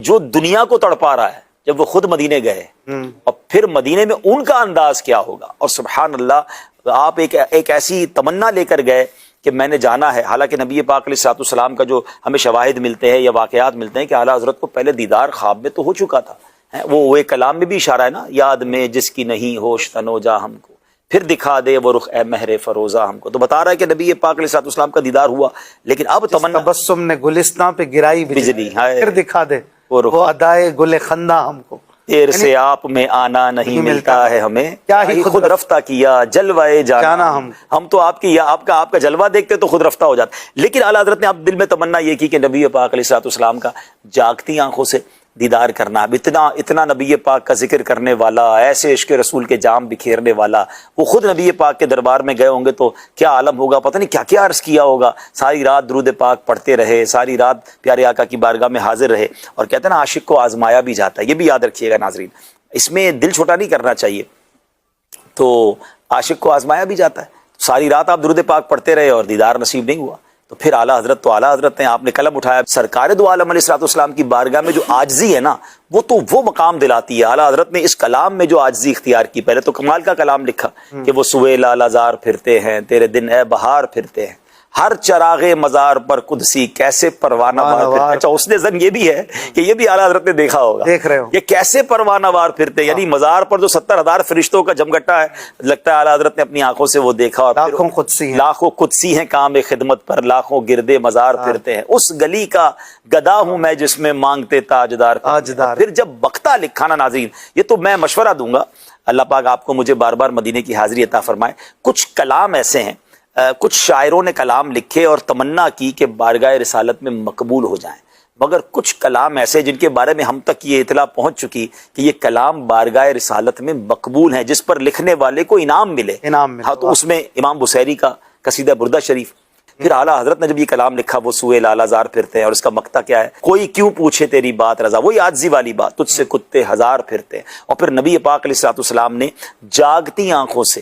جو دنیا کو تڑپا رہا ہے جب وہ خود مدینے گئے اور پھر مدینے میں ان کا انداز کیا ہوگا. اور سبحان اللہ آپ ایک ایسی تمنا لے کر گئے کہ میں نے جانا ہے. حالانکہ نبی پاک علیہ الصلوۃ والسلام کا جو ہمیں شواہد ملتے ہیں یا واقعات ملتے ہیں کہ اعلیٰ حضرت کو پہلے دیدار خواب میں تو ہو چکا تھا. وہ ایک کلام میں بھی اشارہ ہے نا، یاد میں جس کی نہیں ہوش تنو جا ہم کو، پھر دکھا دے وہ رخ اے مہر فروزہ ہم کو. تو بتا رہا ہے کہ نبی پاک علیہ الصلوۃ والسلام کا دیدار ہوا، لیکن اب تمنا تبسم نے گلستان پہ گرائی بجلی، پھر دکھا دے وہ وہ ادائے گل خندہ ہم کو. دیر سے آپ میں آنا نہیں ملتا ہے ہمیں، کیا ہی خود رفتہ کیا جلوائے جانا ہم تو آپ کی آپ کا جلوہ دیکھتے تو خود رفتہ ہو جاتا. لیکن اعلیٰ حضرت نے آپ دل میں تمنا یہ کی کہ نبی پاک علیہ الصلوۃ والسلام کا جاگتی آنکھوں سے دیدار کرنا. اب اتنا نبی پاک کا ذکر کرنے والا، ایسے عشق رسول کے جام بکھیرنے والا، وہ خود نبی پاک کے دربار میں گئے ہوں گے تو کیا عالم ہوگا، پتہ نہیں کیا کیا عرض کیا ہوگا. ساری رات درود پاک پڑھتے رہے، ساری رات پیارے آقا کی بارگاہ میں حاضر رہے. اور کہتے ہیں نا عاشق کو آزمایا بھی جاتا ہے، یہ بھی یاد رکھیے گا ناظرین، اس میں دل چھوٹا نہیں کرنا چاہیے. تو عاشق کو آزمایا بھی جاتا ہے. ساری رات آپ درود پاک پڑھتے رہے اور دیدار نصیب نہیں ہوا. تو پھر اعلیٰ حضرت نے آپ نے قلم اٹھایا. سرکار دو عالم علیہ الصلوۃ والسلام کی بارگاہ میں جو عاجزی ہے نا، وہ مقام دلاتی ہے. اعلیٰ حضرت نے اس کلام میں جو عاجزی اختیار کی، پہلے تو کمال کا کلام لکھا کہ وہ سوئے لال ازار پھرتے ہیں، تیرے دن اے بہار پھرتے ہیں، ہر چراغ مزار پر قدسی کیسے پروانہ وار پھرتے. اچھا اس نے زن یہ بھی ہے کہ یہ بھی اعلیٰ حضرت نے دیکھا ہوگا، دیکھ رہے ہو یہ کیسے پروانہ وار پھرتے، یعنی مزار پر جو 70,000 فرشتوں کا جمگٹا ہے، لگتا ہے اعلیٰ حضرت نے اپنی آنکھوں سے وہ دیکھا. اور لاکھوں قدسی ہیں کام خدمت پر، لاکھوں گردے مزار پھرتے ہیں. اس گلی کا گدا ہوں میں جس میں مانگتے تاجدار. پھر جب بختہ لکھا نا ناظرین، یہ تو میں مشورہ دوں گا، اللہ پاک آپ کو مجھے بار بار مدینے کی حاضری عطا فرمائے. کچھ کلام ایسے ہیں، کچھ شاعروں نے کلام لکھے اور تمنا کی کہ بارگاہ رسالت میں مقبول ہو جائیں، مگر کچھ کلام ایسے جن کے بارے میں ہم تک یہ اطلاع پہنچ چکی کہ یہ کلام بارگاہ رسالت میں مقبول ہیں، جس پر لکھنے والے کو انعام ملے. ہاں، تو اس میں امام بصیری کا قصیدہ بردہ شریف. پھر اعلیٰ حضرت نے جب یہ کلام لکھا وہ سوئے لال ازار پھرتے ہیں، اور اس کا مقطع کیا ہے، کوئی کیوں پوچھے تیری بات رضا، وہی عاجزی والی بات، تجھ سے کتے ہزار پھرتے ہیں. اور پھر نبی پاک علیہ الصلوۃ والسلام نے جاگتی آنکھوں سے